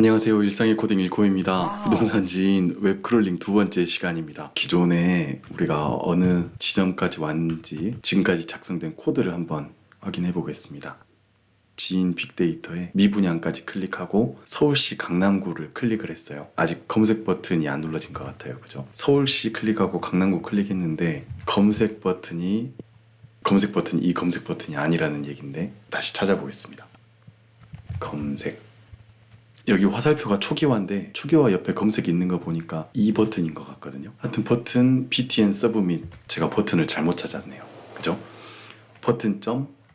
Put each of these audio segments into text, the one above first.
안녕하세요. 일상의 코딩 일코입니다. 부동산 지인 웹크롤링 두 번째 시간입니다. 기존에 우리가 어느 지점까지 왔는지 지금까지 작성된 코드를 한번 확인해 보겠습니다. 지인 빅데이터에 미분양까지 클릭하고 서울시 강남구를 클릭을 했어요. 아직 검색 버튼이 안 눌러진 것 같아요. 그죠? 서울시 클릭하고 강남구 클릭했는데 검색 버튼이 이 검색 버튼이 아니라는 얘기인데 다시 찾아보겠습니다. 검색. 여기 화살표가 초기화인데 초기화 옆에 검색이 있는 거 보니까 이 버튼인 것 같거든요. 하여튼 버튼 btn submit, 제가 버튼을 잘못 찾았네요. 그죠? 버튼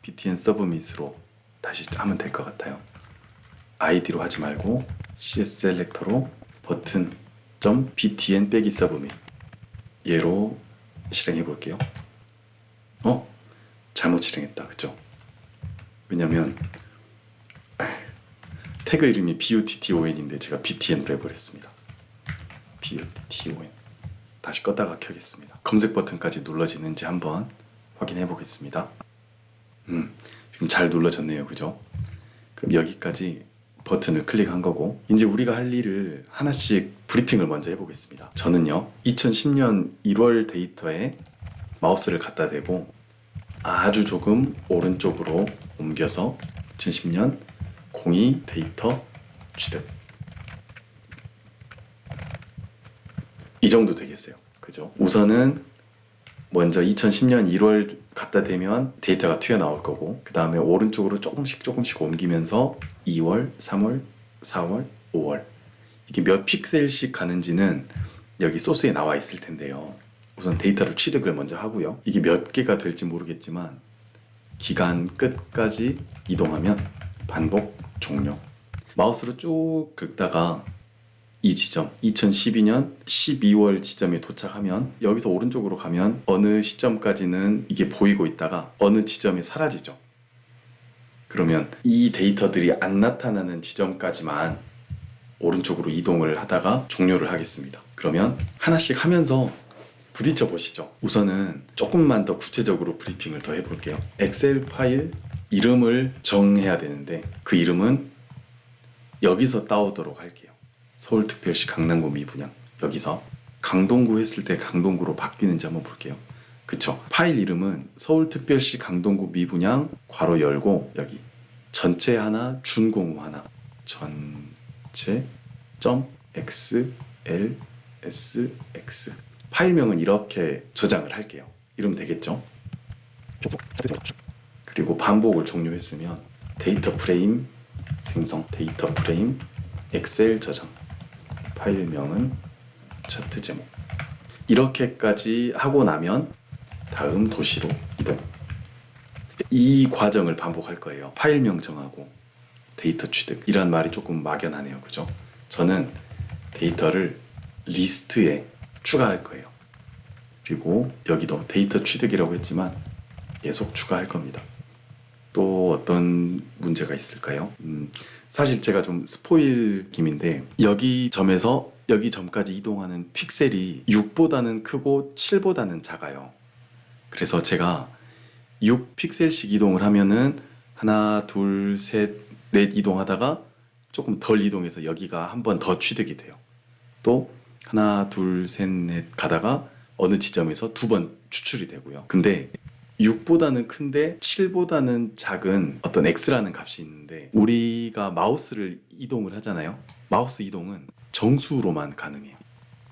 .btn submit으로 다시 하면 될 것 같아요. id로 하지 말고 cs 셀렉터로 버튼 .btn submit 얘로 실행해 볼게요. 잘못 실행했다. 그죠? 왜냐면 태그 이름이 button인데 제가 btn으로 해버렸습니다. button. 다시 껐다가 켜겠습니다. 검색 버튼까지 눌러지는지 한번 확인해 보겠습니다. 지금 잘 눌러졌네요. 그죠? 그럼 여기까지 버튼을 클릭한 거고, 이제 우리가 할 일을 하나씩 브리핑을 먼저 해보겠습니다. 저는요 2010년 1월 데이터에 마우스를 갖다 대고 아주 조금 오른쪽으로 옮겨서 2010년 02 데이터 취득, 이 정도 되겠어요. 그죠? 우선은 먼저 2010년 1월 갖다 대면 데이터가 튀어나올 거고, 그 다음에 오른쪽으로 조금씩 옮기면서 2월, 3월, 4월, 5월 이게 몇 픽셀씩 가는지는 여기 소스에 나와 있을 텐데요. 우선 데이터를 취득을 먼저 하고요. 이게 몇 개가 될지 모르겠지만 기간 끝까지 이동하면 반복 종료. 마우스로 쭉 긁다가 이 지점 2012년 12월 지점에 도착하면 여기서 오른쪽으로 가면 어느 시점까지는 이게 보이고 있다가 어느 지점에 사라지죠. 그러면 이 데이터들이 안 나타나는 지점까지만 오른쪽으로 이동을 하다가 종료를 하겠습니다. 그러면 하나씩 하면서 부딪혀 보시죠. 우선은 조금만 더 구체적으로 브리핑을 더 해볼게요. 엑셀 파일 이름을 정해야 되는데 그 이름은 여기서 따오도록 할게요. 서울특별시 강남구 미분양. 여기서 강동구 했을 때 강동구로 바뀌는지 한번 볼게요. 그쵸? 파일 이름은 서울특별시 강동구 미분양 괄호 열고 여기 전체 하나 준공후 하나 전체 .xlsx 파일명은 이렇게 저장을 할게요. 이러면 되겠죠? 그리고 반복을 종료했으면 데이터 프레임 생성, 데이터 프레임 엑셀 저장, 파일명은 차트 제목. 이렇게까지 하고 나면 다음 도시로 이동. 이 과정을 반복할 거예요. 파일명 정하고 데이터 취득. 이란 말이 조금 막연하네요. 그죠? 저는 데이터를 리스트에 추가할 거예요. 그리고 여기도 데이터 취득이라고 했지만 계속 추가할 겁니다. 또 어떤 문제가 있을까요? 사실 제가 좀 스포일 김인데 여기 점에서 여기 점까지 이동하는 픽셀이 6보다는 크고 7보다는 작아요. 그래서 제가 6픽셀씩 이동을 하면은 하나, 둘, 셋, 넷 이동하다가 조금 덜 이동해서 여기가 한 번 더 취득이 돼요. 또 하나, 둘, 셋, 넷 가다가 어느 지점에서 두 번 추출이 되고요. 근데 6보다는 큰데 7보다는 작은 어떤 x라는 값이 있는데 우리가 마우스를 이동을 하잖아요. 마우스 이동은 정수로만 가능해요.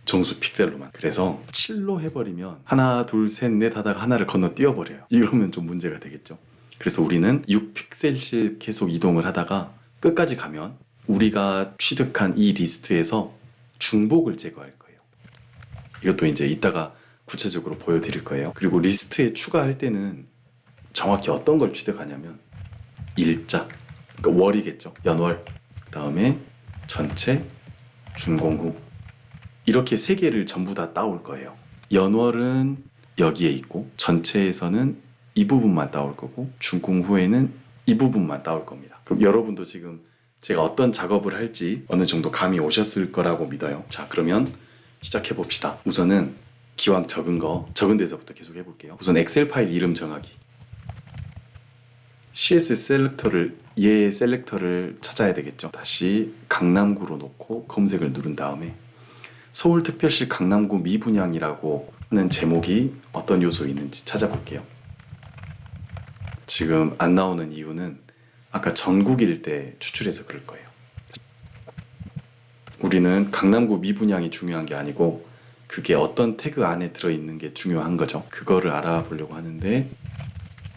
정수 픽셀로만. 그래서 7로 해버리면 하나, 둘, 셋, 넷 하다가 하나를 건너뛰어 버려요. 이러면 좀 문제가 되겠죠. 그래서 우리는 6픽셀씩 계속 이동을 하다가 끝까지 가면 우리가 취득한 이 리스트에서 중복을 제거할 거예요. 이것도 이제 이따가 구체적으로 보여드릴 거예요. 그리고 리스트에 추가할 때는 정확히 어떤 걸 취득하냐면 일자, 그러니까 월이겠죠. 연월, 그 다음에 전체, 준공후 이렇게 세 개를 전부 다 따올 거예요. 연월은 여기에 있고 전체에서는 이 부분만 따올 거고 준공후에는 이 부분만 따올 겁니다. 그럼 여러분도 지금 제가 어떤 작업을 할지 어느 정도 감이 오셨을 거라고 믿어요. 자, 그러면 시작해 봅시다. 우선은 기왕 적은 데서부터 계속 해볼게요. 우선 엑셀 파일 이름 정하기. CS 셀렉터를 얘 셀렉터를 찾아야 되겠죠. 다시 강남구로 놓고 검색을 누른 다음에 서울특별시 강남구 미분양이라고 하는 제목이 어떤 요소에 있는지 찾아볼게요. 지금 안 나오는 이유는 아까 전국일 때 추출해서 그럴 거예요. 우리는 강남구 미분양이 중요한 게 아니고 그게 어떤 태그 안에 들어있는 게 중요한 거죠. 그거를 알아보려고 하는데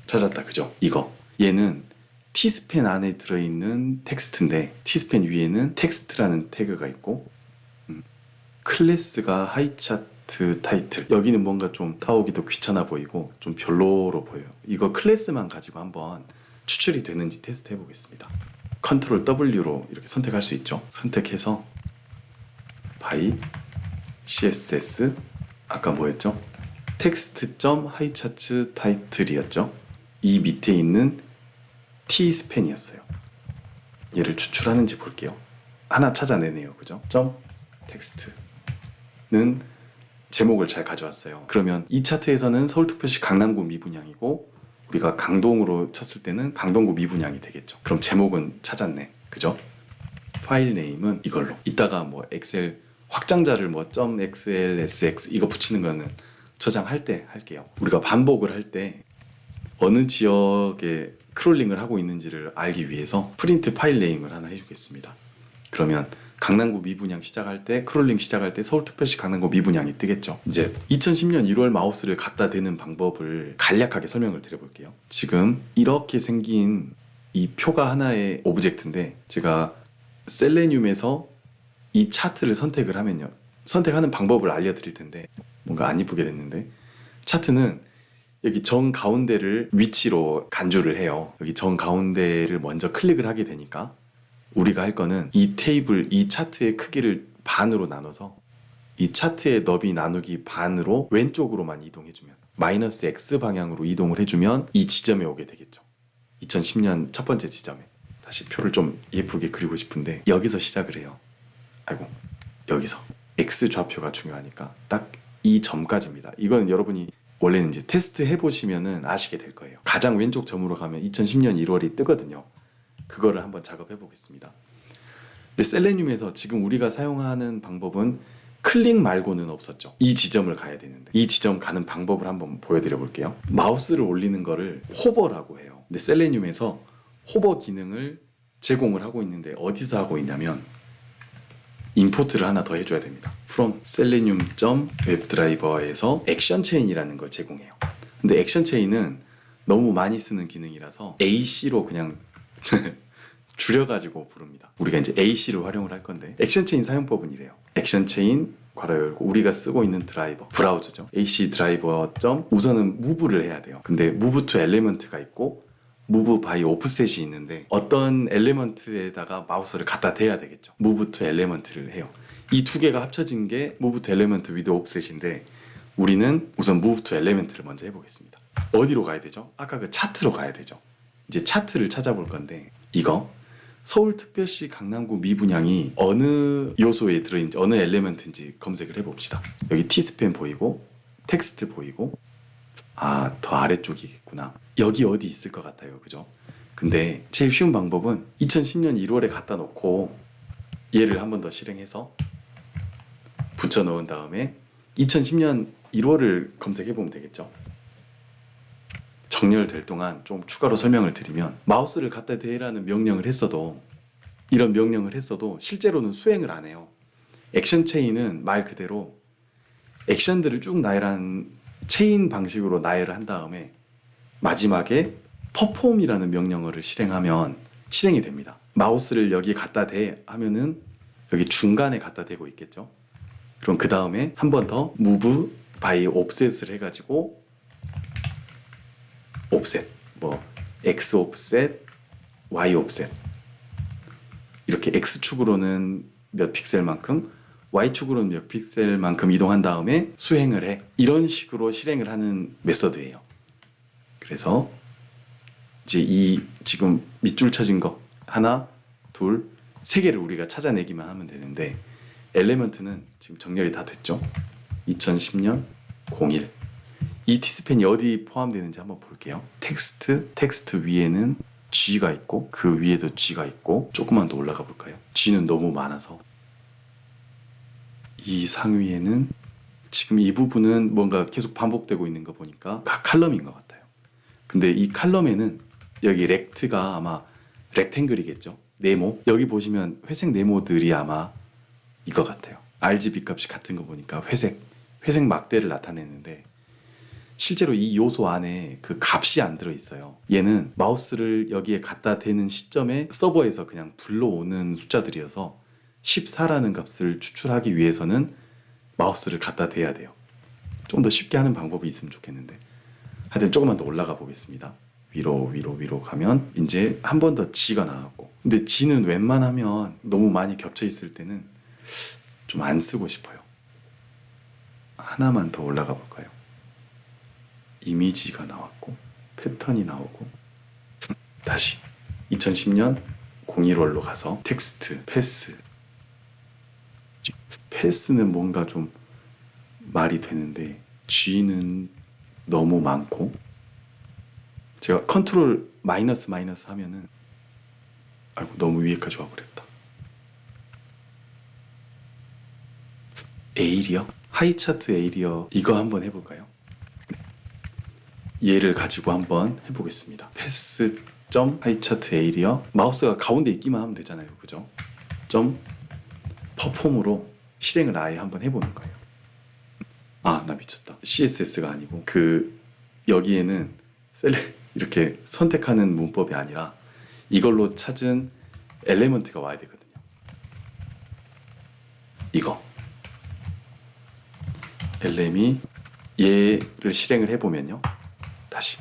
찾았다. 그죠? 이거. 얘는 T스팬 안에 들어있는 텍스트인데 T스팬 위에는 텍스트라는 태그가 있고 클래스가 하이차트 타이틀. 여기는 뭔가 좀 따오기도 귀찮아 보이고 좀 별로로 보여요. 이거 클래스만 가지고 한번 추출이 되는지 테스트 해보겠습니다. 컨트롤 W로 이렇게 선택할 수 있죠. 선택해서 by CSS 아까 뭐였죠? 텍스트.하이차트 타이틀이었죠. 이 밑에 있는 T스팬이었어요. 얘를 추출하는지 볼게요. 하나 찾아내네요. 그죠? 점 텍스트는 제목을 잘 가져왔어요. 그러면 이 차트에서는 서울특별시 강남구 미분양이고 우리가 강동으로 쳤을 때는 강동구 미분양이 되겠죠. 그럼 제목은 찾았네. 그죠? 파일 네임은 이걸로. 이따가 뭐 엑셀 확장자를 뭐 .xlsx 이거 붙이는 거는 저장할 때 할게요. 우리가 반복을 할 때 어느 지역에 크롤링을 하고 있는지를 알기 위해서 프린트 파일 네임을 하나 해주겠습니다. 그러면 강남구 미분양 시작할 때 크롤링 시작할 때 서울특별시 강남구 미분양이 뜨겠죠. 이제 2010년 1월 마우스를 갖다 대는 방법을 간략하게 설명을 드려볼게요. 지금 이렇게 생긴 이 표가 하나의 오브젝트인데 제가 셀레늄에서 이 차트를 선택을 하면요. 선택하는 방법을 알려드릴 텐데 뭔가 안 이쁘게 됐는데 차트는 여기 정 가운데를 위치로 간주를 해요. 여기 정 가운데를 먼저 클릭을 하게 되니까 우리가 할 거는 이 테이블, 이 차트의 크기를 반으로 나눠서 이 차트의 너비 나누기 반으로 왼쪽으로만 이동해주면 마이너스 X 방향으로 이동을 해주면 이 지점에 오게 되겠죠. 2010년 첫 번째 지점에. 다시 표를 좀 예쁘게 그리고 싶은데 여기서 시작을 해요. 아이고 여기서 X 좌표가 중요하니까 딱 이 점까지입니다. 이건 여러분이 원래는 이제 테스트 해보시면은 아시게 될 거예요. 가장 왼쪽 점으로 가면 2010년 1월이 뜨거든요. 그거를 한번 작업해 보겠습니다. 근데 셀레늄에서 지금 우리가 사용하는 방법은 클릭 말고는 없었죠. 이 지점을 가야 되는데 이 지점 가는 방법을 한번 보여드려 볼게요. 마우스를 올리는 거를 호버라고 해요. 근데 셀레늄에서 호버 기능을 제공을 하고 있는데 어디서 하고 있냐면 임포트를 하나 더 해줘야 됩니다. from selenium.webdriver에서 액션 체인이라는 걸 제공해요. 근데 액션 체인은 너무 많이 쓰는 기능이라서 AC로 그냥 줄여가지고 부릅니다. 우리가 이제 AC를 활용을 할 건데 액션 체인 사용법은 이래요. 액션 체인 괄호 열고 우리가 쓰고 있는 드라이버 브라우저죠. AC 드라이버 우선은 무브를 해야 돼요. 근데 move to element가 있고 move by offset이 있는데 어떤 엘리먼트에다가 마우스를 갖다 대야 되겠죠. move to element를 해요. 이 두 개가 합쳐진 게 move to element with offset인데 우리는 우선 move to element를 먼저 해보겠습니다. 어디로 가야 되죠? 아까 그 차트로 가야 되죠. 이제 차트를 찾아볼 건데 이거 서울특별시 강남구 미분양이 어느 요소에 들어있는지 어느 엘리먼트인지 검색을 해봅시다. 여기 T스팬 보이고 텍스트 보이고 더 아래쪽이겠구나. 여기 어디 있을 것 같아요. 그죠? 근데 제일 쉬운 방법은 2010년 1월에 갖다 놓고 얘를 한 번 더 실행해서 붙여 넣은 다음에 2010년 1월을 검색해 보면 되겠죠. 정렬될 동안 좀 추가로 설명을 드리면 마우스를 갖다 대라는 명령을 했어도 이런 명령을 했어도 실제로는 수행을 안 해요. 액션 체인은 말 그대로 액션들을 쭉 나열한 체인 방식으로 나열을 한 다음에 마지막에 perform이라는 명령어를 실행하면 실행이 됩니다. 마우스를 여기 갖다 대 하면은 여기 중간에 갖다 대고 있겠죠. 그럼 그 다음에 한 번 더 move by offset을 해가지고 offset, 뭐 x offset, y offset 이렇게 x축으로는 몇 픽셀만큼 y축으로는 몇 픽셀만큼 이동한 다음에 수행을 해. 이런 식으로 실행을 하는 메서드예요. 그래서 이제 이 지금 밑줄 쳐진 거 하나, 둘, 세 개를 우리가 찾아내기만 하면 되는데 엘리먼트는 지금 정렬이 다 됐죠. 2010년 01. 이 T스팬이 어디 포함되는지 한번 볼게요. 텍스트 위에는 G가 있고 그 위에도 G가 있고 조금만 더 올라가 볼까요? G는 너무 많아서 이 상위에는 지금 이 부분은 뭔가 계속 반복되고 있는 거 보니까 각 칼럼인 것 같아요. 근데 이 칼럼에는 여기 렉트가 아마 렉탱글이겠죠. 네모. 여기 보시면 회색 네모들이 아마 이거 같아요. RGB 값이 같은 거 보니까 회색 막대를 나타내는데 실제로 이 요소 안에 그 값이 안 들어있어요. 얘는 마우스를 여기에 갖다 대는 시점에 서버에서 그냥 불러오는 숫자들이어서 14라는 값을 추출하기 위해서는 마우스를 갖다 대야 돼요. 좀 더 쉽게 하는 방법이 있으면 좋겠는데 하여튼 조금만 더 올라가 보겠습니다. 위로 가면 이제 한 번 더 G가 나왔고, 근데 G는 웬만하면 너무 많이 겹쳐 있을 때는 좀 안 쓰고 싶어요. 하나만 더 올라가 볼까요? 이미지가 나왔고 패턴이 나오고 다시 2010년 01월로 가서 텍스트 패스는 뭔가 좀 말이 되는데 G는 너무 많고 제가 컨트롤 마이너스 하면은 아이고 너무 위에까지 와버렸다. 에이리어? 하이차트 에이리어 이거 한번 해볼까요? 얘를 가지고 한번 해보겠습니다. 패스 점 하이차트 에이리어 마우스가 가운데 있기만 하면 되잖아요. 그죠? 점 퍼폼으로 실행을 아예 한번 해보는 거예요. 아, 나 미쳤다. CSS가 아니고 그 여기에는 이렇게 선택하는 문법이 아니라 이걸로 찾은 엘리먼트가 와야 되거든요. 이거 엘렘이 얘를 실행을 해보면요. 다시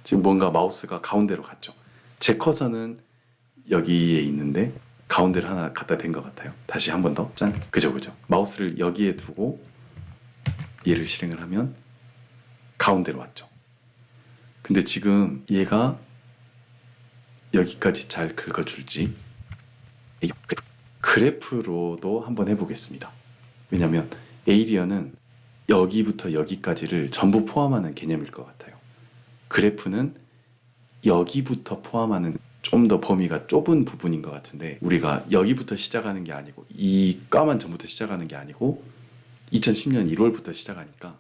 지금 뭔가 마우스가 가운데로 갔죠. 제 커서는 여기에 있는데 가운데를 하나 갖다 댄 것 같아요. 다시 한 번 더. 짠. 그죠. 마우스를 여기에 두고 얘를 실행을 하면 가운데로 왔죠. 근데 지금 얘가 여기까지 잘 긁어줄지 그래프로도 한번 해보겠습니다. 왜냐면 에이리어는 여기부터 여기까지를 전부 포함하는 개념일 것 같아요. 그래프는 여기부터 포함하는 좀 더 범위가 좁은 부분인 것 같은데 우리가 여기부터 시작하는 게 아니고 이 과만 전부터 시작하는 게 아니고 2010년 1월부터 시작하니까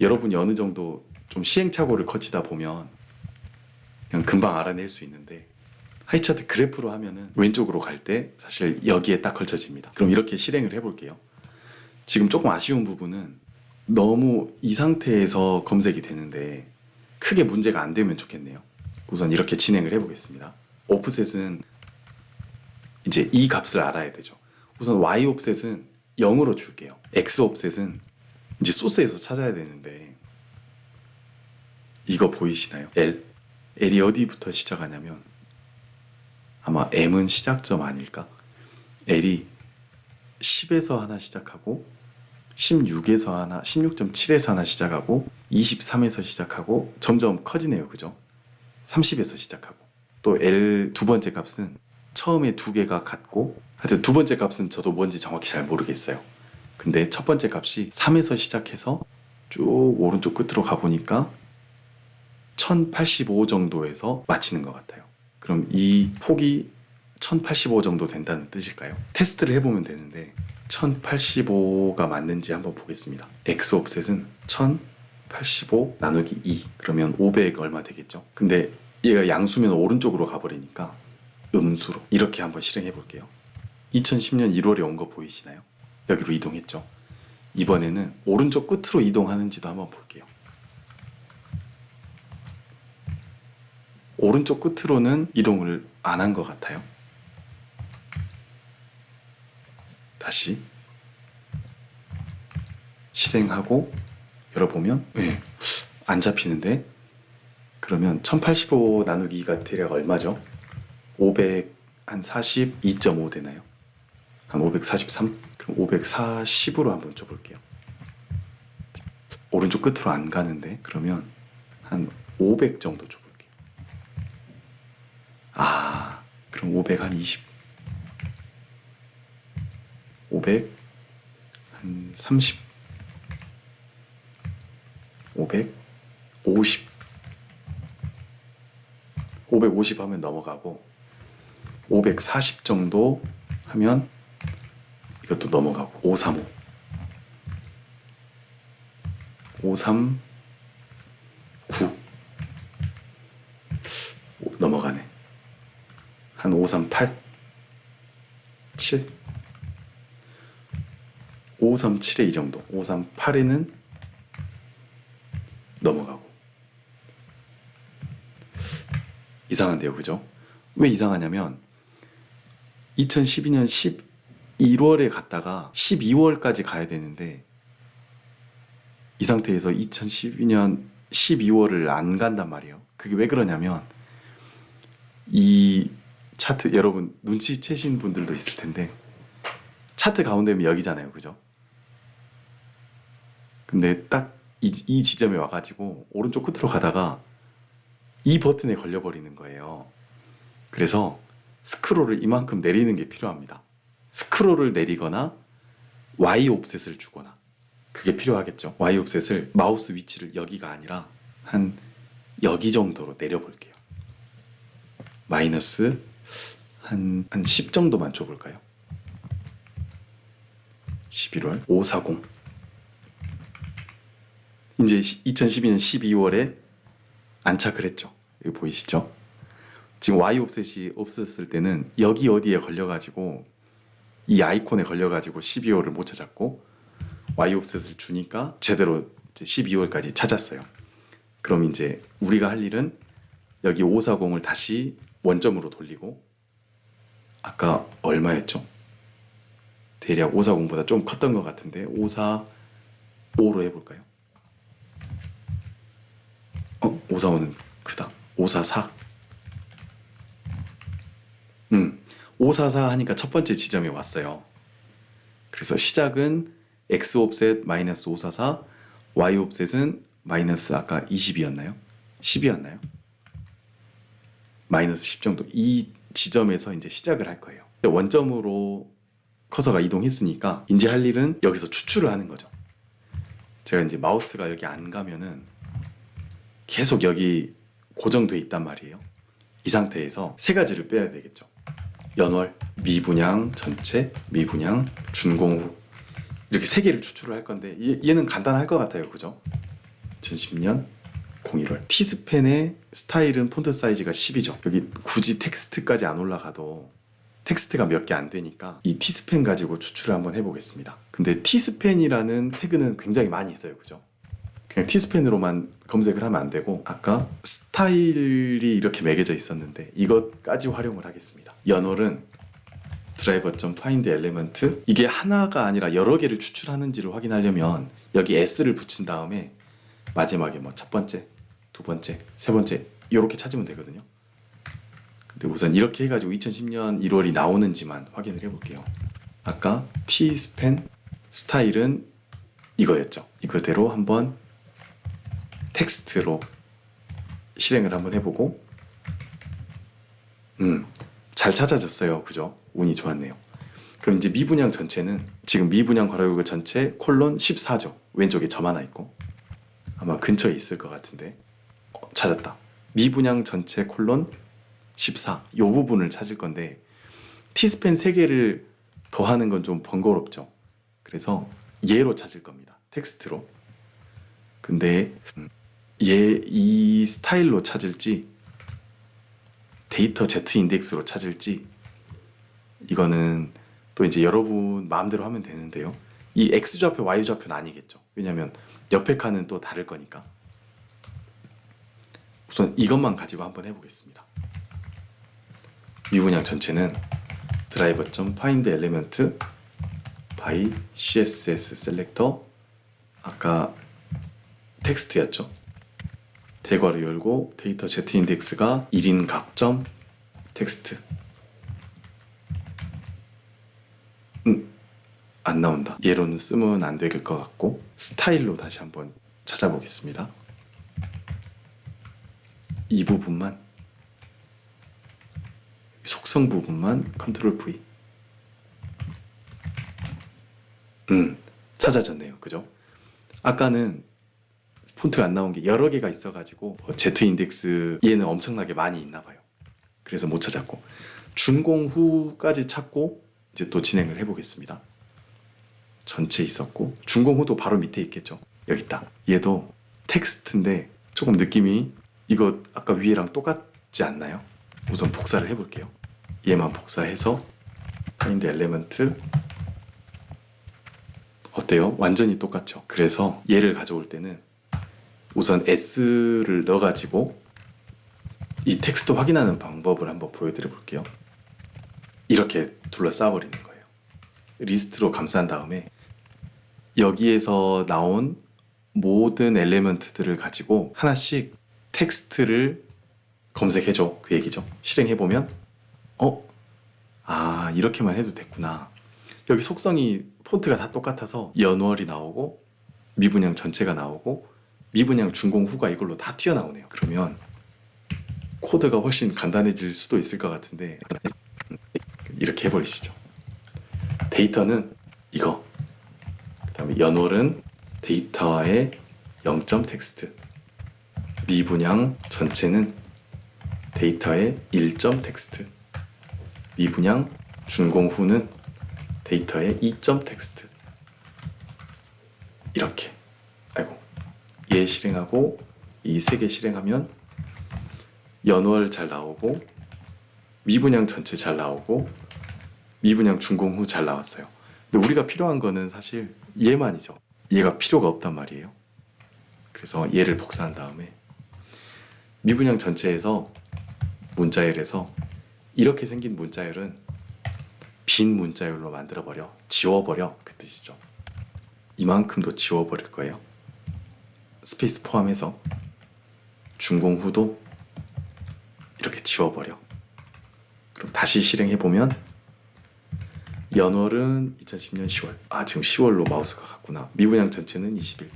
여러분이 어느 정도 좀 시행착오를 거치다 보면 그냥 금방 알아낼 수 있는데 하이차트 그래프로 하면은 왼쪽으로 갈 때 사실 여기에 딱 걸쳐집니다. 그럼 이렇게 실행을 해볼게요. 지금 조금 아쉬운 부분은 너무 이 상태에서 검색이 되는데 크게 문제가 안 되면 좋겠네요. 우선 이렇게 진행을 해보겠습니다. 오프셋은 이제 이 값을 알아야 되죠. 우선 Y 옵셋은 0으로 줄게요. X 옵셋은 이제 소스에서 찾아야 되는데 이거 보이시나요? L이 어디부터 시작하냐면 아마 M은 시작점 아닐까? L이 10에서 하나 시작하고 16에서 하나, 16.7에서 하나 시작하고 23에서 시작하고 점점 커지네요. 그죠? 30에서 시작하고 또 L 두 번째 값은 처음에 두 개가 같고 하여튼 두 번째 값은 저도 뭔지 정확히 잘 모르겠어요. 근데 첫 번째 값이 3에서 시작해서 쭉 오른쪽 끝으로 가보니까 1085 정도에서 마치는 것 같아요. 그럼 이 폭이 1085 정도 된다는 뜻일까요? 테스트를 해보면 되는데 1085가 맞는지 한번 보겠습니다. X 옵셋은 1085 나누기 2 그러면 500 얼마 되겠죠? 근데 얘가 양수면 오른쪽으로 가버리니까 음수로 이렇게 한번 실행해 볼게요. 2010년 1월에 온 거 보이시나요? 여기로 이동했죠? 이번에는 오른쪽 끝으로 이동하는지도 한번 볼게요. 오른쪽 끝으로는 이동을 안 한 것 같아요. 다시 실행하고 열어보면 안 잡히는데 그러면 1085 나누기가 대략 얼마죠? 500 한 42.5 되나요? 한 543? 그럼 540으로 한번 줘볼게요. 오른쪽 끝으로 안 가는데 그러면 한 500 정도 줘볼게요. 아 그럼 500 한 20 500 한 30 500 50 550 하면 넘어가고 540 정도 하면 이것도 넘어가고 535 539 넘어가네. 한 538 7 537에 이 정도 538에는 넘어가고. 이상한데요, 그죠? 왜 이상하냐면 2012년 11월에 갔다가 12월까지 가야 되는데 이 상태에서 2012년 12월을 안 간단 말이에요. 그게 왜 그러냐면 이 차트, 여러분 눈치채신 분들도 있을 텐데 차트 가운데면 여기잖아요, 그죠? 근데 딱 이 지점에 와가지고 오른쪽 끝으로 가다가 이 버튼에 걸려버리는 거예요. 그래서 스크롤을 이만큼 내리는 게 필요합니다. 스크롤을 내리거나 Y 옵셋을 주거나 그게 필요하겠죠. Y 옵셋을 마우스 위치를 여기가 아니라 한 여기 정도로 내려볼게요. 마이너스 한 10 정도만 줘볼까요? 11월 540 이제 2012년 12월에 안착을 했죠. 여기 보이시죠? 지금 Y 옵셋이 없었을 때는 여기 어디에 걸려가지고 이 아이콘에 걸려가지고 12월을 못 찾았고 Y 옵셋을 주니까 제대로 이제 12월까지 찾았어요. 그럼 이제 우리가 할 일은 여기 540을 다시 원점으로 돌리고 아까 얼마였죠? 대략 540보다 좀 컸던 것 같은데 545로 해볼까요? 545는 크다. 544 544 하니까 첫 번째 지점에 왔어요. 그래서 시작은 X 옵셋 마이너스 544 Y 옵셋은 마이너스 아까 20이었나요? 10이었나요? 마이너스 10 정도. 이 지점에서 이제 시작을 할 거예요. 원점으로 커서가 이동했으니까 이제 할 일은 여기서 추출을 하는 거죠. 제가 이제 마우스가 여기 안 가면은 계속 여기 고정돼 있단 말이에요. 이 상태에서 세 가지를 빼야 되겠죠. 연월, 미분양 전체, 미분양, 준공후 이렇게 세 개를 추출을 할 건데 얘는 간단할 것 같아요. 그죠? 2010년 01월 티스펜의 스타일은 폰트 사이즈가 10이죠. 여기 굳이 텍스트까지 안 올라가도 텍스트가 몇 개 안 되니까 이 티스펜 가지고 추출을 한번 해보겠습니다. 근데 티스펜이라는 태그는 굉장히 많이 있어요. 그죠? 그냥 티스펜으로만 검색을 하면 안 되고 아까 스타일이 이렇게 매겨져 있었는데 이것까지 활용을 하겠습니다. 연월은 driver.find element 이게 하나가 아니라 여러 개를 추출하는지를 확인하려면 여기 s를 붙인 다음에 마지막에 뭐 첫 번째, 두 번째, 세 번째 이렇게 찾으면 되거든요. 근데 우선 이렇게 해가지고 2010년 1월이 나오는지만 확인을 해볼게요. 아까 tspen 스타일은 이거였죠. 이거대로 한번 텍스트로 실행을 한번 해보고 잘 찾아졌어요. 그죠? 운이 좋았네요. 그럼 이제 미분양 전체는 지금 미분양 괄호열고 전체 콜론 14죠. 왼쪽에 점 하나 있고 아마 근처에 있을 것 같은데 찾았다. 미분양 전체 콜론 14 이 부분을 찾을 건데 티스펜 3개를 더하는 건 좀 번거롭죠. 그래서 얘로 찾을 겁니다. 텍스트로. 근데 얘 이 스타일로 찾을지 데이터 Z 인덱스로 찾을지 이거는 또 이제 여러분 마음대로 하면 되는데요. 이 X좌표, Y좌표는 아니겠죠. 왜냐면 옆에 칸은 또 다를 거니까. 우선 이것만 가지고 한번 해보겠습니다. 미분양 전체는 driver.find element by css selector 아까 텍스트였죠. 대괄호 열고 데이터 Z 인덱스가 1인 각점 텍스트 안 나온다. 얘로는 쓰면 안 될 것 같고 스타일로 다시 한번 찾아보겠습니다. 이 부분만 속성 부분만 컨트롤 V 찾아졌네요. 그죠? 아까는 폰트가 안 나온 게 여러 개가 있어가지고 Z 인덱스 얘는 엄청나게 많이 있나 봐요. 그래서 못 찾았고 준공후까지 찾고 이제 또 진행을 해보겠습니다. 전체 있었고 준공후도 바로 밑에 있겠죠. 여기 있다. 얘도 텍스트인데 조금 느낌이 이거 아까 위에랑 똑같지 않나요? 우선 복사를 해볼게요. 얘만 복사해서 find element 어때요? 완전히 똑같죠. 그래서 얘를 가져올 때는 우선 s를 넣어가지고 이 텍스트 확인하는 방법을 한번 보여드려 볼게요. 이렇게 둘러싸 버리는 거예요. 리스트로 감싼 다음에 여기에서 나온 모든 엘리먼트들을 가지고 하나씩 텍스트를 검색해줘, 그 얘기죠. 실행해보면 이렇게만 해도 됐구나. 여기 속성이 폰트가 다 똑같아서 연월이 나오고 미분양 전체가 나오고 미분양 준공후가 이걸로 다 튀어나오네요. 그러면 코드가 훨씬 간단해질 수도 있을 것 같은데 이렇게 해버리시죠. 데이터는 이거, 그 다음에 연월은 데이터의 0점 텍스트, 미분양 전체는 데이터의 1점 텍스트, 미분양 준공후는 데이터의 2점 텍스트. 이렇게 얘 실행하고 이 세 개 실행하면 연월 잘 나오고 미분양 전체 잘 나오고 미분양 준공후 잘 나왔어요. 근데 우리가 필요한 거는 사실 얘만이죠. 얘가 필요가 없단 말이에요. 그래서 얘를 복사한 다음에 미분양 전체에서 문자열에서 이렇게 생긴 문자열은 빈 문자열로 만들어버려, 지워버려, 그 뜻이죠. 이만큼도 지워버릴 거예요. 스페이스 포함해서 준공후도 이렇게 지워버려. 그럼 다시 실행해보면 연월은 2010년 10월. 지금 10월로 마우스가 갔구나. 미분양 전체는 20일,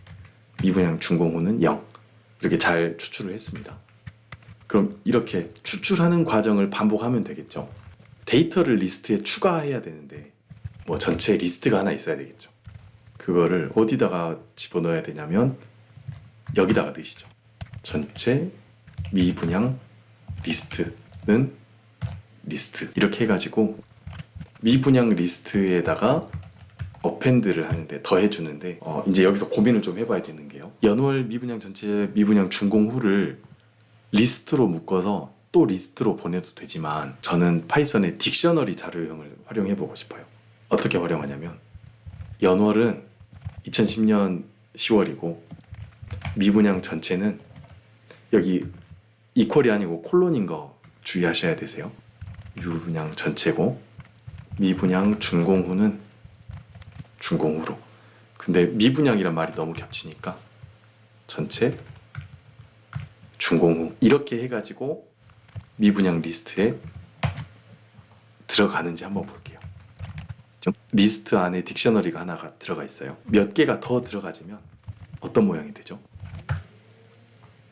미분양 준공후는 0. 이렇게 잘 추출을 했습니다. 그럼 이렇게 추출하는 과정을 반복하면 되겠죠. 데이터를 리스트에 추가해야 되는데 뭐 전체 리스트가 하나 있어야 되겠죠. 그거를 어디다가 집어넣어야 되냐면 여기다가 넣으시죠. 전체 미분양 리스트는 리스트, 이렇게 해가지고 미분양 리스트에다가 어펜드를 하는데, 더해주는데 이제 여기서 고민을 좀 해봐야 되는 게요. 연월 미분양 전체 미분양 준공후를 리스트로 묶어서 또 리스트로 보내도 되지만 저는 파이썬의 딕셔너리 자료형을 활용해보고 싶어요. 어떻게 활용하냐면 연월은 2010년 10월이고 미분양 전체는 여기 이퀄이 아니고 콜론인 거 주의하셔야 되세요. 미분양 전체고 미분양 준공후는 준공후로. 근데 미분양이란 말이 너무 겹치니까 전체 준공후 이렇게 해가지고 미분양 리스트에 들어가는지 한번 볼게요. 리스트 안에 딕셔너리가 하나가 들어가 있어요. 몇 개가 더 들어가지면 어떤 모양이 되죠?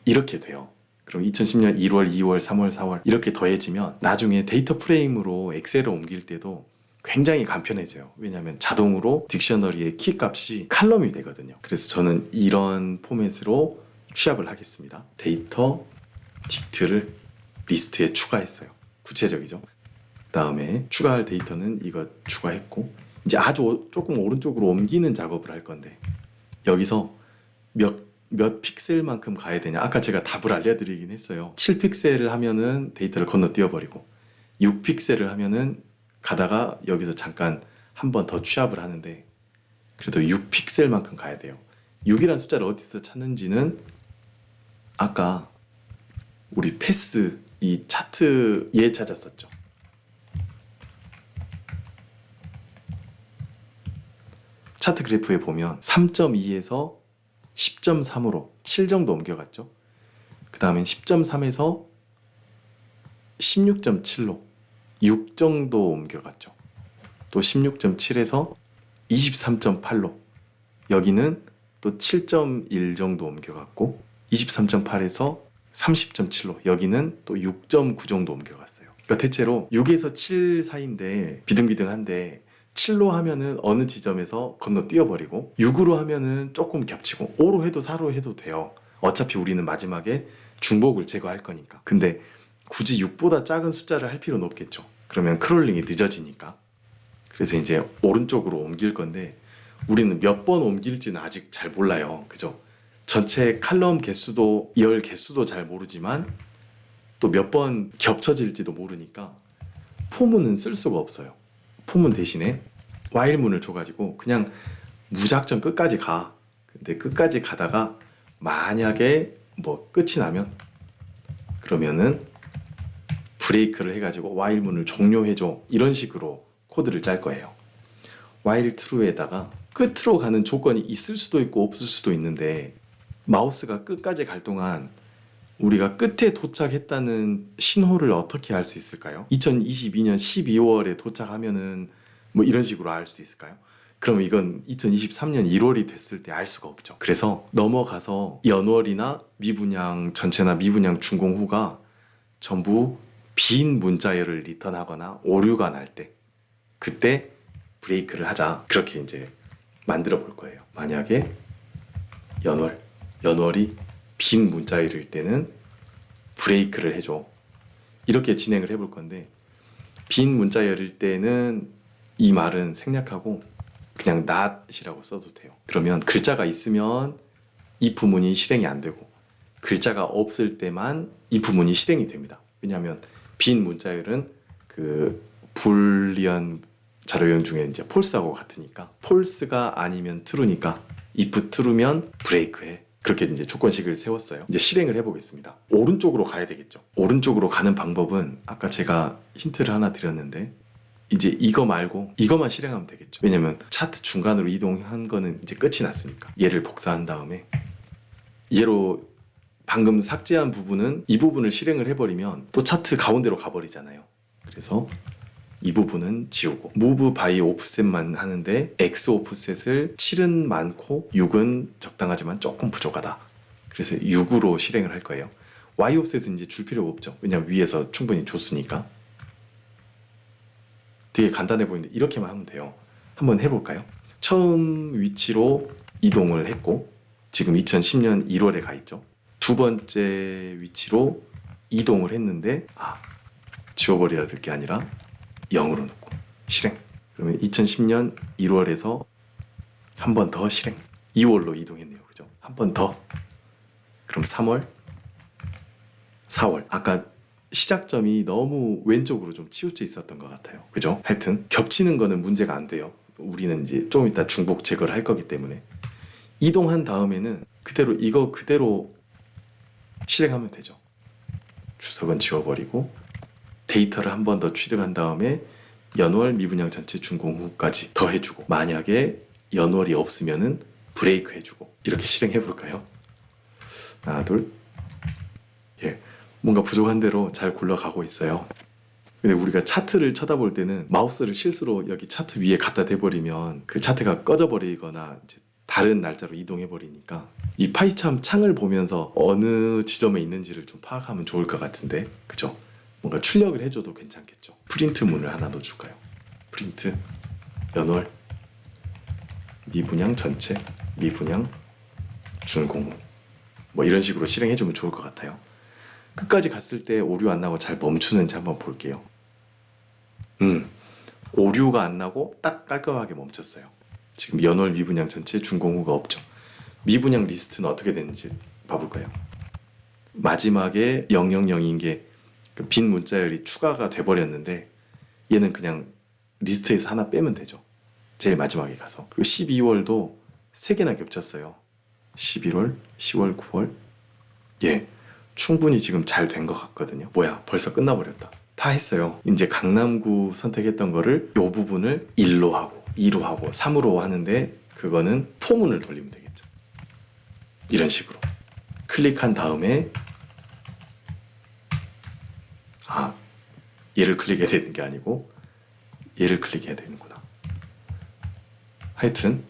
이렇게 돼요. 그럼 2010년 1월, 2월, 3월, 4월 이렇게 더해지면 나중에 데이터 프레임으로 엑셀을 옮길 때도 굉장히 간편해져요. 왜냐하면 자동으로 딕셔너리의 키 값이 칼럼이 되거든요. 그래서 저는 이런 포맷으로 취합을 하겠습니다. 데이터 딕트를 리스트에 추가했어요. 구체적이죠. 다음에 추가할 데이터는 이거 추가했고 이제 아주 조금 오른쪽으로 옮기는 작업을 할 건데 여기서 몇 픽셀만큼 가야 되냐. 아까 제가 답을 알려드리긴 했어요. 7픽셀을 하면은 데이터를 건너뛰어버리고 6픽셀을 하면은 가다가 여기서 잠깐 한 번 더 취합을 하는데 그래도 6픽셀만큼 가야 돼요. 6이란 숫자를 어디서 찾는지는 아까 우리 패스 이 차트 얘 찾았었죠. 차트 그래프에 보면 3.2에서 10.3으로 7 정도 옮겨갔죠. 그 다음엔 10.3에서 16.7로 6 정도 옮겨갔죠. 또 16.7에서 23.8로 여기는 또 7.1 정도 옮겨갔고 23.8에서 30.7로 여기는 또 6.9 정도 옮겨갔어요. 그러니까 대체로 6에서 7 사이인데 비등비등한데 7로 하면은 어느 지점에서 건너뛰어버리고 6으로 하면은 조금 겹치고 5로 해도 4로 해도 돼요. 어차피 우리는 마지막에 중복을 제거할 거니까. 근데 굳이 6보다 작은 숫자를 할 필요는 없겠죠. 그러면 크롤링이 늦어지니까. 그래서 이제 오른쪽으로 옮길 건데 우리는 몇 번 옮길지는 아직 잘 몰라요. 그죠? 전체 칼럼 개수도 열 개수도 잘 모르지만 또 몇 번 겹쳐질지도 모르니까 포문은 쓸 수가 없어요. 포문 대신에 와일문을 줘가지고 그냥 무작정 끝까지 가. 근데 끝까지 가다가 만약에 뭐 끝이 나면 그러면은 브레이크를 해가지고 와일문을 종료해줘. 이런 식으로 코드를 짤 거예요. while true에다가 끝으로 가는 조건이 있을 수도 있고 없을 수도 있는데 마우스가 끝까지 갈 동안 우리가 끝에 도착했다는 신호를 어떻게 알 수 있을까요? 2022년 12월에 도착하면은 뭐 이런 식으로 알 수 있을까요? 그럼 이건 2023년 1월이 됐을 때 알 수가 없죠. 그래서 넘어가서 연월이나 미분양 전체나 미분양 준공 후가 전부 빈 문자열을 리턴하거나 오류가 날 때 그때 브레이크를 하자. 그렇게 이제 만들어 볼 거예요. 만약에 연월이 빈 문자열일 때는 브레이크를 해줘. 이렇게 진행을 해볼 건데 빈 문자열일 때는 이 말은 생략하고 그냥 not이라고 써도 돼요. 그러면 글자가 있으면 if 문이 실행이 안 되고 글자가 없을 때만 if 문이 실행이 됩니다. 왜냐하면 빈 문자열은 그 불리언 자료형 중에 이제 false하고 같으니까 false가 아니면 true니까 if true면 브레이크해. 그렇게 이제 조건식을 세웠어요. 이제 실행을 해보겠습니다. 오른쪽으로 가야 되겠죠. 오른쪽으로 가는 방법은 아까 제가 힌트를 하나 드렸는데 이제 이거 말고 이거만 실행하면 되겠죠. 왜냐면 차트 중간으로 이동한 거는 이제 끝이 났으니까 얘를 복사한 다음에 얘로 방금 삭제한 부분은 이 부분을 실행을 해버리면 또 차트 가운데로 가버리잖아요. 그래서 이 부분은 지우고 move by offset만 하는데 x offset을 7은 많고 6은 적당하지만 조금 부족하다. 그래서 6으로 실행을 할 거예요. y offset은 이제 줄 필요가 없죠. 왜냐면 위에서 충분히 줬으니까. 되게 간단해 보이는데 이렇게만 하면 돼요. 한번 해볼까요? 처음 위치로 이동을 했고 지금 2010년 1월에 가 있죠. 두 번째 위치로 이동을 했는데 지워버려야 될 게 아니라 0으로 놓고 실행. 그러면 2010년 1월에서 한 번 더 실행. 2월로 이동했네요. 그죠? 한 번 더. 그럼 3월, 4월. 아까 시작점이 너무 왼쪽으로 좀 치우쳐 있었던 것 같아요. 그죠? 하여튼 겹치는 거는 문제가 안 돼요. 우리는 이제 좀 이따 중복 제거를 할 거기 때문에 이동한 다음에는 이거 그대로 실행하면 되죠. 주석은 지워버리고 데이터를 한 번 더 취득한 다음에 연월 미분양 전체 준공 후까지 더 해주고 만약에 연월이 없으면은 브레이크 해주고 이렇게 실행해 볼까요? 하나 둘. 예, 뭔가 부족한 대로 잘 굴러가고 있어요. 근데 우리가 차트를 쳐다볼 때는 마우스를 실수로 여기 차트 위에 갖다 대버리면 그 차트가 꺼져버리거나 이제 다른 날짜로 이동해버리니까 이 파이참 창을 보면서 어느 지점에 있는지를 좀 파악하면 좋을 것 같은데 그죠? 뭔가 출력을 해줘도 괜찮겠죠. 프린트 문을 하나 넣어줄까요? 프린트 연월 미분양 전체 미분양 준공후 뭐 이런 식으로 실행해주면 좋을 것 같아요. 끝까지 갔을 때 오류 안 나고 잘 멈추는지 한번 볼게요. 오류가 안 나고 딱 깔끔하게 멈췄어요. 지금 연월 미분양 전체 준공후가 없죠. 미분양 리스트는 어떻게 되는지 봐볼까요? 마지막에 000인 게 빈 문자열이 추가가 돼버렸는데 얘는 그냥 리스트에서 하나 빼면 되죠. 제일 마지막에 가서. 그리고 12월도 3개나 겹쳤어요. 11월, 10월, 9월. 예, 충분히 지금 잘 된 것 같거든요. 뭐야, 벌써 끝나버렸다. 다 했어요. 이제 강남구 선택했던 거를 요 부분을 1로 하고 2로 하고 3으로 하는데 그거는 포문을 돌리면 되겠죠. 이런 식으로 클릭한 다음에 얘를 클릭해야 되는 게 아니고 얘를 클릭해야 되는구나. 하여튼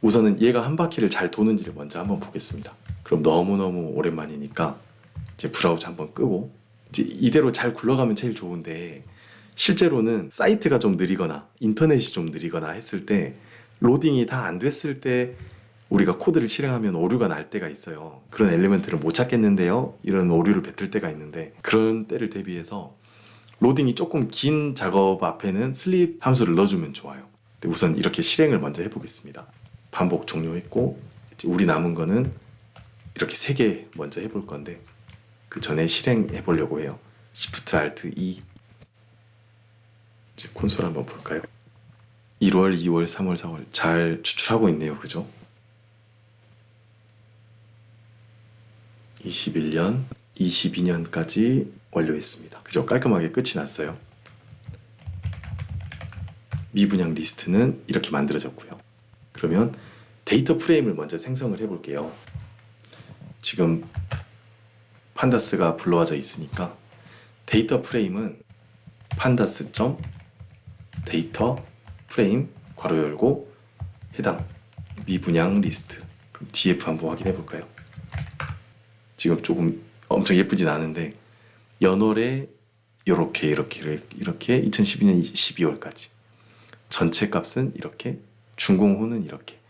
우선은 얘가 한 바퀴를 잘 도는지를 먼저 한번 보겠습니다. 그럼 너무너무 오랜만이니까 이제 브라우저 한번 끄고 이제 이대로 잘 굴러가면 제일 좋은데 실제로는 사이트가 좀 느리거나 인터넷이 좀 느리거나 했을 때 로딩이 다 안 됐을 때 우리가 코드를 실행하면 오류가 날 때가 있어요. 그런 엘리멘트를 못 찾겠는데요. 이런 오류를 뱉을 때가 있는데 그런 때를 대비해서 로딩이 조금 긴 작업 앞에는 슬립 함수를 넣어주면 좋아요. 근데 우선 이렇게 실행을 먼저 해보겠습니다. 반복 종료했고 이제 우리 남은 거는 이렇게 3개 먼저 해볼 건데 그 전에 실행해 보려고 해요. Shift Alt E. 이제 콘솔 한번 볼까요? 1월, 2월, 3월, 4월 잘 추출하고 있네요. 그죠? 21년, 22년까지 완료했습니다. 그죠? 깔끔하게 끝이 났어요. 미분양 리스트는 이렇게 만들어졌고요. 그러면 데이터 프레임을 먼저 생성을 해볼게요. 지금 판다스가 불러와져 있으니까 데이터 프레임은 판다스 점 데이터 프레임 괄호 열고 해당 미분양 리스트. 그럼 df 한번 확인해 볼까요? 지금 조금 엄청 예쁘진 않은데 연월에 이렇게 2012년 12월까지 전체 값은 이렇게 준공후는 이렇게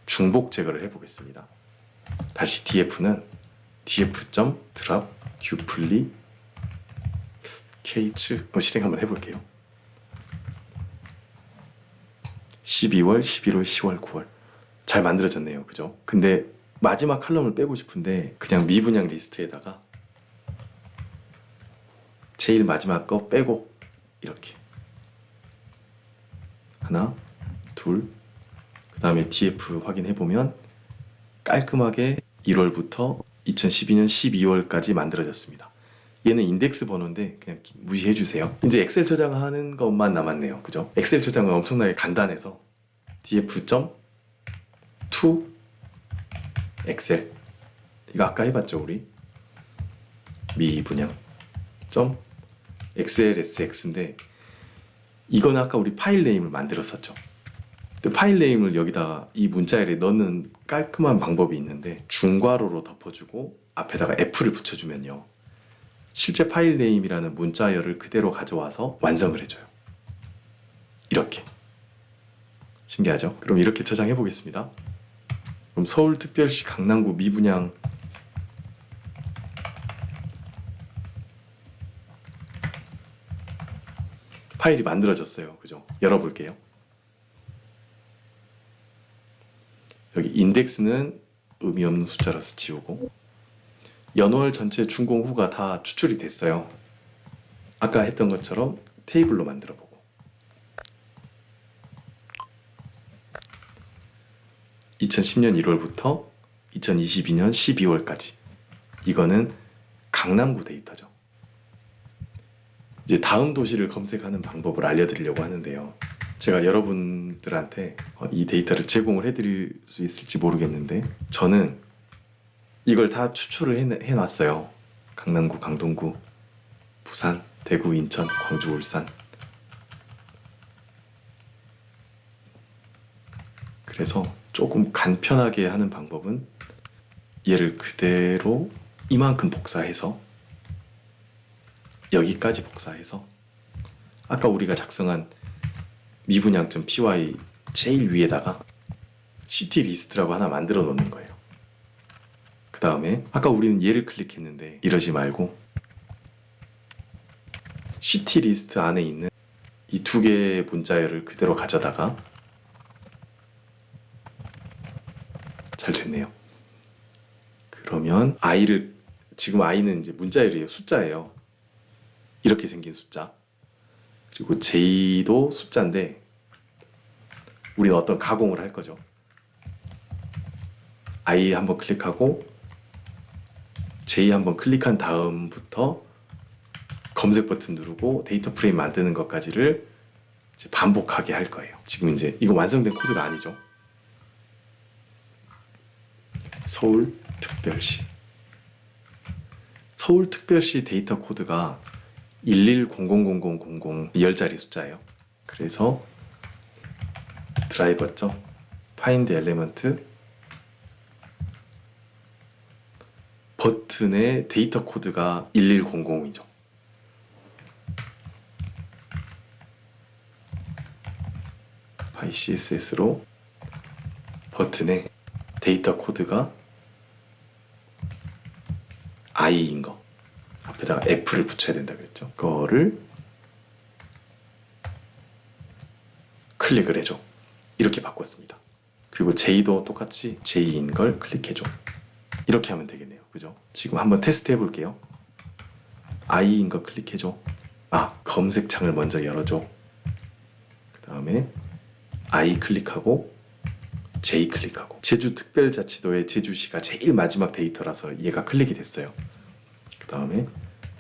중복 제거를 해보겠습니다. 다시 df는 df.drop dupli case 실행 한번 해볼게요. 12월, 11월, 10월, 9월 잘 만들어졌네요. 그죠? 근데 마지막 칼럼을 빼고 싶은데 그냥 미분양 리스트에다가 제일 마지막 거 빼고 이렇게 하나, 둘, 그 다음에 df 확인해보면 깔끔하게 1월부터 2012년 12월까지 만들어졌습니다. 얘는 인덱스 번호인데 그냥 무시해 주세요. 이제 엑셀 저장하는 것만 남았네요. 그죠? 엑셀 저장은 엄청나게 간단해서 df.to 엑셀 이거 아까 해봤죠 우리? 미분양 .xlsx인데 이거는 아까 우리 파일 네임을 만들었었죠. 근데 파일 네임을 여기다가 이 문자열에 넣는 깔끔한 방법이 있는데 중괄호로 덮어주고 앞에다가 f를 붙여주면요 실제 파일 네임이라는 문자열을 그대로 가져와서 완성을 해줘요. 이렇게 신기하죠? 그럼 이렇게 저장해 보겠습니다. 그럼 서울특별시 강남구 미분양 파일이 만들어졌어요. 그죠? 열어볼게요. 여기 인덱스는 의미 없는 숫자라서 지우고 연월 전체 준공 후가 다 추출이 됐어요. 아까 했던 것처럼 테이블로 만들어 보고 2010년 1월부터 2022년 12월까지 이거는 강남구 데이터죠. 이제 다음 도시를 검색하는 방법을 알려드리려고 하는데요. 제가 여러분들한테 이 데이터를 제공을 해드릴 수 있을지 모르겠는데 저는 이걸 다 추출을 해놨어요. 강남구, 강동구, 부산, 대구, 인천, 광주, 울산. 그래서 조금 간편하게 하는 방법은 얘를 그대로 이만큼 복사해서 여기까지 복사해서 아까 우리가 작성한 미분양.py 제일 위에다가 city 리스트라고 하나 만들어 놓는 거예요. 그 다음에 아까 우리는 얘를 클릭했는데 이러지 말고 city 리스트 안에 있는 이 2개의 문자열을 그대로 가져다가 잘 됐네요. 그러면 i를 지금 i는 이제 문자열이에요. 숫자예요. 이렇게 생긴 숫자. 그리고 j도 숫자인데 우리는 어떤 가공을 할 거죠. i 한번 클릭하고 j 한번 클릭한 다음부터 검색 버튼 누르고 데이터 프레임 만드는 것까지를 이제 반복하게 할 거예요. 지금 이제 이거 완성된 코드가 아니죠. 서울특별시 데이터 코드가 11000000 2열짜리 숫자예요. 그래서 드라이버.find element 버튼의 데이터 코드가 1100이죠. by css로 버튼에 데이터 코드가 I인 거 앞에다가 F를 붙여야 된다 그랬죠. 그거를 클릭을 해줘. 이렇게 바꿨습니다. 그리고 J도 똑같이 J인 걸 클릭해줘. 이렇게 하면 되겠네요. 그죠? 지금 한번 테스트 해볼게요. I인 거 클릭해줘. 검색창을 먼저 열어줘. 그 다음에 I 클릭하고 J 클릭하고, 제주특별자치도의 제주시가 제일 마지막 데이터라서 얘가 클릭이 됐어요. 그 다음에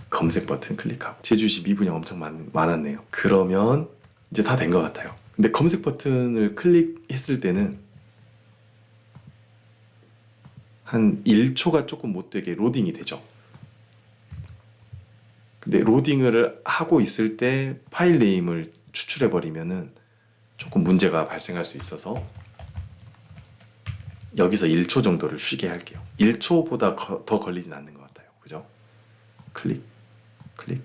검색 버튼 클릭하고, 제주시 미분양 엄청 많았네요. 그러면 이제 다 된 것 같아요. 근데 검색 버튼을 클릭했을 때는 한 1초가 조금 못되게 로딩이 되죠. 근데 로딩을 하고 있을 때 파일 네임을 추출해버리면은 조금 문제가 발생할 수 있어서 여기서 1초 정도를 쉬게 할게요. 1초보다 더 걸리진 않는 것 같아요. 그죠? 클릭, 클릭.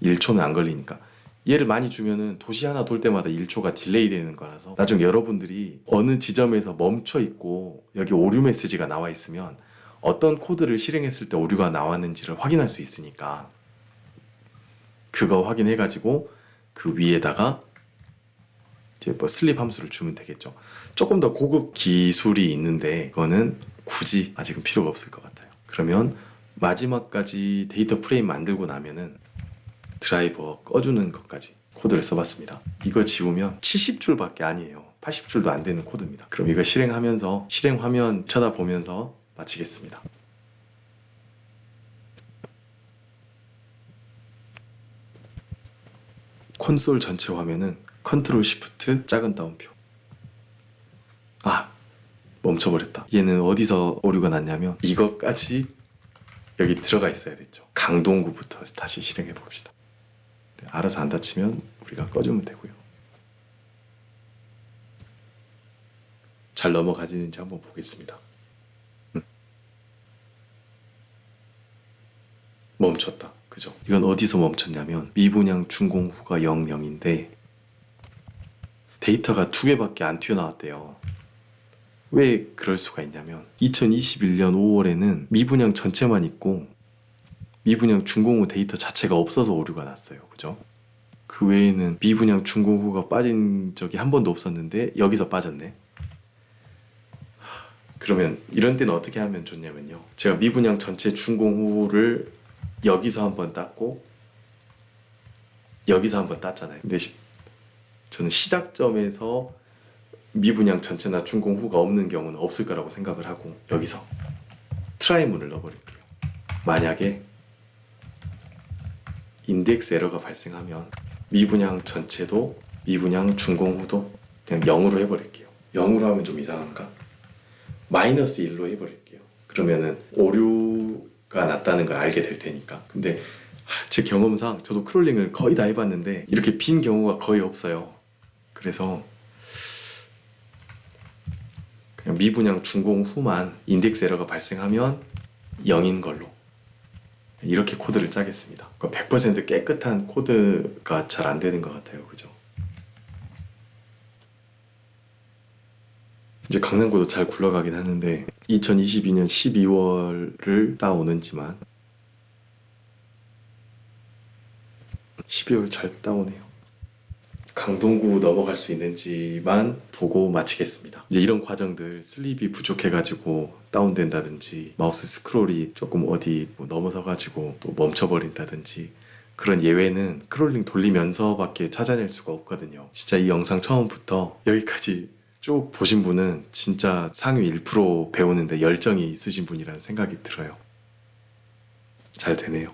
1초는 안 걸리니까. 얘를 많이 주면은 도시 하나 돌 때마다 1초가 딜레이 되는 거라서 나중에 여러분들이 어느 지점에서 멈춰 있고 여기 오류 메시지가 나와 있으면 어떤 코드를 실행했을 때 오류가 나왔는지를 확인할 수 있으니까 그거 확인해가지고 그 위에다가 이제 뭐 슬립 함수를 주면 되겠죠. 조금 더 고급 기술이 있는데 그거는 굳이 아직은 필요가 없을 것 같아요. 그러면 마지막까지 데이터 프레임 만들고 나면은 드라이버 꺼주는 것까지 코드를 써봤습니다. 이거 지우면 70줄밖에 아니에요. 80줄도 안 되는 코드입니다. 그럼 이거 실행하면서 실행 화면 쳐다보면서 마치겠습니다. 콘솔 전체 화면은 컨트롤 시프트 작은 따옴표. 멈춰버렸다. 얘는 어디서 오류가 났냐면 이것까지 여기 들어가 있어야 됐죠. 강동구부터 다시 실행해 봅시다. 알아서 안 다치면 우리가 꺼주면 되고요. 잘 넘어가지는지 한번 보겠습니다. 멈췄다. 그죠? 이건 어디서 멈췄냐면 미분양 준공 후가 00인데 데이터가 2개밖에 안 튀어나왔대요. 왜 그럴 수가 있냐면 2021년 5월에는 미분양 전체만 있고 미분양 준공 후 데이터 자체가 없어서 오류가 났어요. 그죠? 그 외에는 미분양 준공 후가 빠진 적이 한 번도 없었는데 여기서 빠졌네. 그러면 이런 때는 어떻게 하면 좋냐면요. 제가 미분양 전체 준공 후를 여기서 한번 땄고 여기서 한번 땄잖아요. 근데 저는 시작점에서 미분양 전체나 준공 후가 없는 경우는 없을 거라고 생각을 하고 여기서 트라이문을 넣어버릴게요. 만약에 인덱스 에러가 발생하면 미분양 전체도 미분양 준공 후도 그냥 0으로 해버릴게요. 0으로 하면 좀 이상한가? 마이너스 1로 해버릴게요. 그러면은 오류가 났다는 걸 알게 될 테니까. 근데 제 경험상 저도 크롤링을 거의 다 해봤는데 이렇게 빈 경우가 거의 없어요. 그래서 그냥 미분양 준공 후만 인덱스 에러가 발생하면 0인 걸로 이렇게 코드를 짜겠습니다. 100% 깨끗한 코드가 잘 안 되는 것 같아요. 그죠? 이제 강남구도 잘 굴러가긴 하는데 2022년 12월을 따오는지만 12월 잘 따오네요. 강동구 넘어갈 수 있는지만 보고 마치겠습니다. 이제 이런 과정들 슬립이 부족해가지고 다운된다든지 마우스 스크롤이 조금 어디 넘어서가지고 또 멈춰버린다든지 그런 예외는 크롤링 돌리면서밖에 찾아낼 수가 없거든요. 진짜 이 영상 처음부터 여기까지 쭉 보신 분은 진짜 상위 1% 배우는데 열정이 있으신 분이라는 생각이 들어요. 잘 되네요.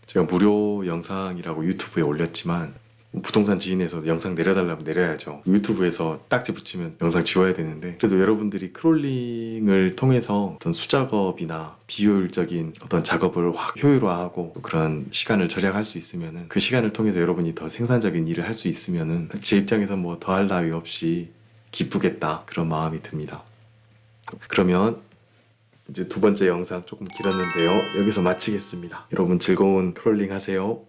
제가 무료 영상이라고 유튜브에 올렸지만 부동산 지인에서 영상 내려달라면 내려야죠. 유튜브에서 딱지 붙이면 영상 지워야 되는데 그래도 여러분들이 크롤링을 통해서 어떤 수작업이나 비효율적인 어떤 작업을 확 효율화하고 그런 시간을 절약할 수 있으면은 그 시간을 통해서 여러분이 더 생산적인 일을 할 수 있으면은 제 입장에서 뭐 더할 나위 없이 기쁘겠다 그런 마음이 듭니다. 그러면 이제 두 번째 영상 조금 길었는데요. 여기서 마치겠습니다. 여러분 즐거운 크롤링 하세요.